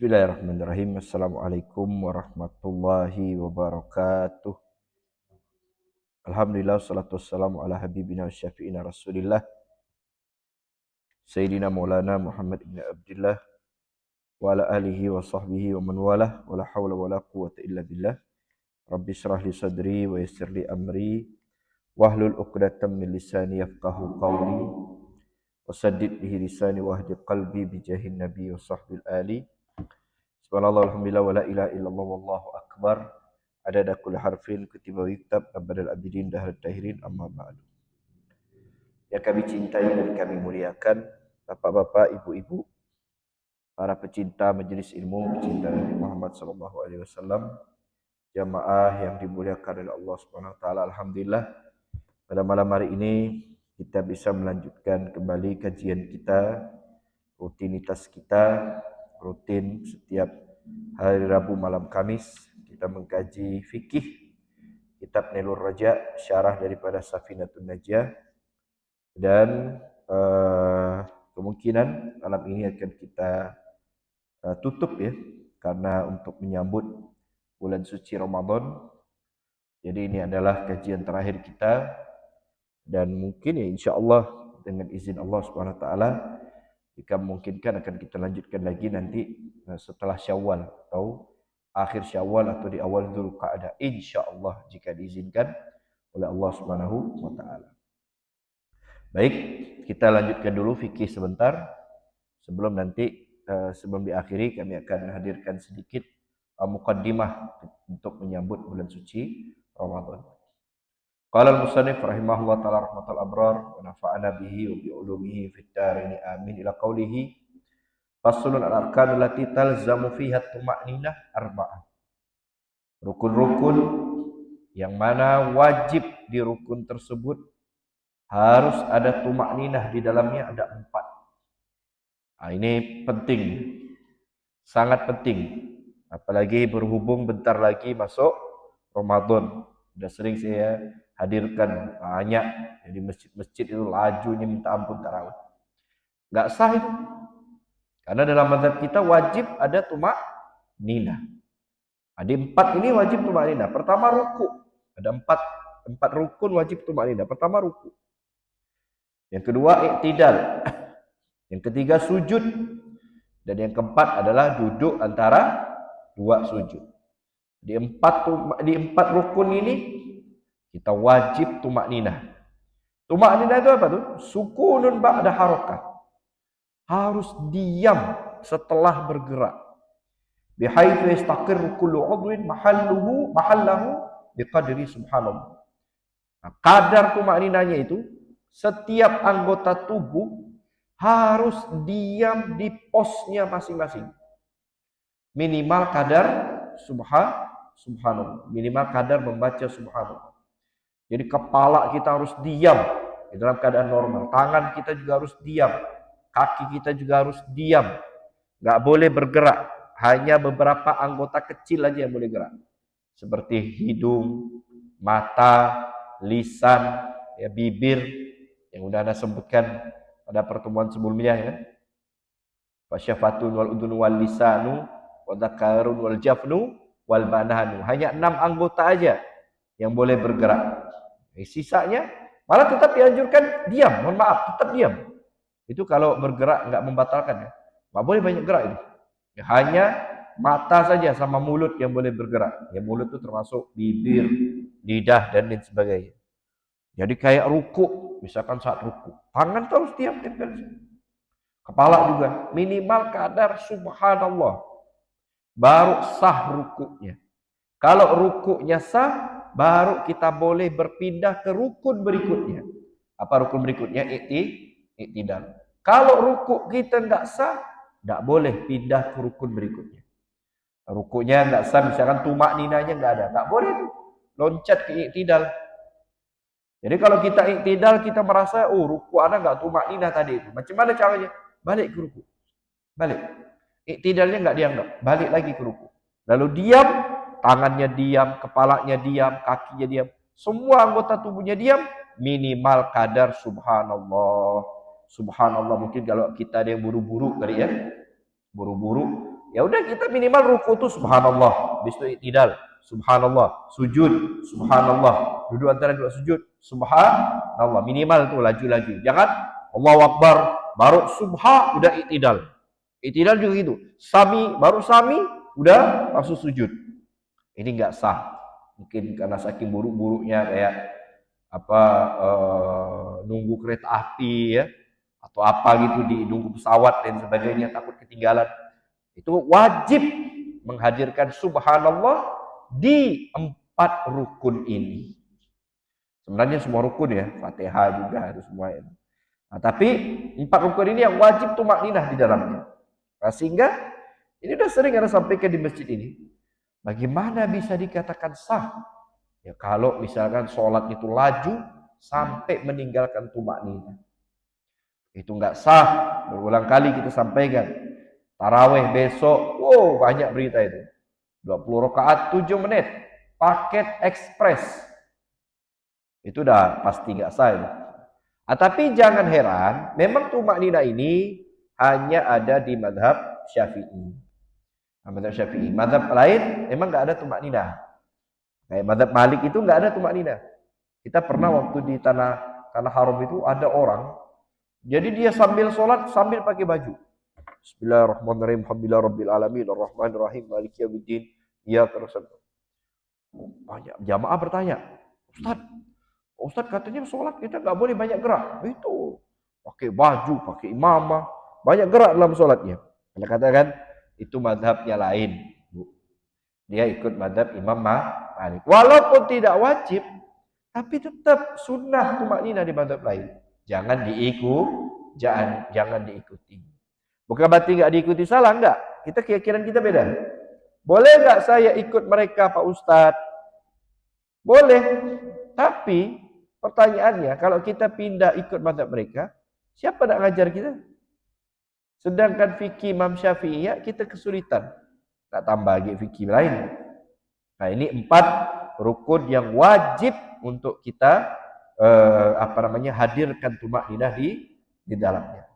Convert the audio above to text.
Bismillahirrahmanirrahim. Assalamualaikum warahmatullahi wabarakatuh. Alhamdulillah, salatu wassalamu ala habibina wa syafi'ina rasulillah Sayyidina Maulana Muhammad ibn Abdullah wa ala alihi wa sahbihi wa man walah wa la hawla wa la quwwata illa billah. Rabbi syrah li sadri wa yassir li amri wahlul 'uqdatam min lisani yafqahu qawli wa saddid bihi lisani wahdi qalbi bi jahin nabi wa sahbil ali. Subhanallah, alhamdulillah, wa la ilaha illallah, wallahu akbar. Adada kulli harfin kutiba yuktab abadal abidin dahal tahirin, amma ba'du. Yang kami cintai dan kami muliakan, bapak-bapak, ibu-ibu, para pecinta majelis ilmu, pecinta Nabi Muhammad SAW, jamaah yang dimuliakan oleh Allah Subhanahu wa taala. Alhamdulillah, pada malam hari ini kita bisa melanjutkan kembali kajian kita, rutinitas kita, rutin setiap hari Rabu malam Kamis kita mengkaji fikih kitab Nailur Raja, syarah daripada Safinatun Najah, dan kemungkinan malam ini akan kita tutup ya, karena untuk menyambut bulan suci Ramadan. Jadi ini adalah kajian terakhir kita, dan mungkin ya insyaallah dengan izin Allah Subhanahu wa taala jika memungkinkan akan kita lanjutkan lagi nanti setelah Syawal atau akhir Syawal atau di awal Dzulqa'dah, insyaallah jika diizinkan oleh Allah Subhanahu wa taala. Baik, kita lanjutkan dulu fikih sebentar sebelum nanti sebelum diakhiri kami akan hadirkan sedikit muqaddimah untuk menyambut bulan suci Ramadan. Qala al-musannif rahimahullah ta'ala rahmatal abrar wa nafa'ana bihi wa bi ulumihi fid dharain amin ila qawlihi faslun al-arkan allati talzamu fiha at-tuma'ninah arba'ah. Rukun-rukun yang mana wajib di rukun tersebut harus ada tuma'ninah di dalamnya, ada 4. Nah, ini penting, sangat penting, apalagi berhubung bentar lagi masuk Ramadan. Sudah sering saya hadirkan banyak di masjid-masjid itu lajunya minta ampun tarawih. Enggak sah itu. Karena dalam mazhab kita wajib ada tuma'ninah. Ada 4 ini wajib tuma'ninah. Pertama ruku. Ada 4 rukun wajib tuma'ninah. Pertama ruku. Yang kedua i'tidal. Yang ketiga sujud. Dan yang keempat adalah duduk antara 2 sujud. Di 4 rukun ini kita wajib tuma'ninah. Tuma'ninah itu apa tuh? Sukunun ba'da harakah. Harus diam setelah bergerak. Bihaitsu yastaqirru kullu 'udwin mahallahu biqadri subhanallah. Nah, kadar tuma'ninahnya itu setiap anggota tubuh harus diam di posnya masing-masing. Minimal kadar subhanallah, minimal kadar membaca subhanallah. Jadi kepala kita harus diam di dalam keadaan normal, tangan kita juga harus diam, kaki kita juga harus diam, nggak boleh bergerak. Hanya beberapa anggota kecil aja yang boleh gerak, seperti hidung, mata, lisan, ya, bibir, yang udah Anda sebutkan pada pertemuan sebelumnya ya. Fasyafatun wal udhunu wal lisanu wa dzakarun wal jafnu wal bananu. Hanya 6 anggota aja yang boleh bergerak. Sisanya malah tetap dianjurkan diam. Mohon maaf, tetap diam. Itu kalau bergerak enggak membatalkan ya. Enggak boleh banyak gerak itu. Ya, hanya mata saja sama mulut yang boleh bergerak. Ya, mulut itu termasuk bibir, lidah dan lain sebagainya. Jadi kayak ruku, misalkan saat ruku, tangan terus diam tempel. Kepala juga minimal kadar subhanallah. Baru sah rukunya. Kalau rukunya sah, baru kita boleh berpindah ke rukun berikutnya. Apa rukun berikutnya? I'tidal. Kalau ruku kita enggak sah, enggak boleh pindah ke rukun berikutnya. Rukunya enggak sah, misalkan tuma'ninahnya enggak ada, enggak boleh tuh loncat ke i'tidal. Jadi kalau kita i'tidal, kita merasa, oh ruku ana enggak tuma'ninah tadi itu. Macam mana caranya? Balik ke ruku. Balik. I'tidalnya enggak dianggap, balik lagi ke ruku. Lalu diam, tangannya diam, kepalanya diam, kakinya diam, semua anggota tubuhnya diam, minimal kadar subhanallah. Subhanallah, mungkin kalau kita ada yang buru-buru kali ya, buru-buru, Ya udah kita minimal ruku tuh subhanallah, habis itu i'tidal, subhanallah, sujud, subhanallah, duduk antara dua sujud, subhanallah, minimal tuh laju-laju. Jangan Allahu Akbar, baru subha udah i'tidal. I'tidal juga gitu. Sami, baru sami udah langsung sujud. Ini enggak sah. Mungkin karena saking buruk-buruknya kayak apa nunggu kereta api ya atau apa gitu di nunggu pesawat dan sebagainya takut ketinggalan. Itu wajib menghadirkan subhanallah di 4 rukun ini. Sebenarnya semua rukun ya, Fatihah juga harus semua itu. Nah, tapi 4 rukun ini yang wajib tumakninah di dalamnya. Nah, sehingga ini udah sering Anda sampaikan di masjid ini. Bagaimana bisa dikatakan sah? Ya kalau misalkan sholat itu laju sampai meninggalkan tumakninah. Itu enggak sah. Berulang kali kita sampaikan. Tarawih besok, wow banyak berita itu. 20 rakaat 7 menit, paket ekspres. Itu udah pasti nggak sah itu. Tapi jangan heran, memang tumakninah ini hanya ada di madhab Syafi'i. Madhab Syafi'i, madhab lain memang nggak ada tumakninah. Kayak madhab Malik itu nggak ada tumakninah. Kita pernah waktu di tanah haram itu ada orang, jadi dia sambil sholat sambil pakai baju. Bismillahirrahmanirrahim. Alhamdulillahirabbil alamin arrahmanir rahim maliki yaumiddin. Iyyaka nasta'in. Banyak jamaah bertanya, Ustaz katanya sholat kita nggak boleh banyak gerak. Itu pakai baju, pakai imamah, banyak gerak dalam sholatnya. Anda katakan itu madhabnya lain. Dia ikut madhab Imam Malik. Walaupun tidak wajib, tapi tetap sunnah tumakninah di madhab lain. Jangan diikuti. Bukan berarti nggak diikuti salah, enggak. Keyakinan kita beda. Boleh nggak saya ikut mereka Pak Ustadz? Boleh. Tapi pertanyaannya, kalau kita pindah ikut mazhab mereka, siapa nak ngajar kita? Sedangkan fikih Imam Syafi'i ya kita kesulitan. Tak tambah lagi fikih lain. Nah ini 4 rukun yang wajib untuk kita hadirkan tumakninah di dalamnya.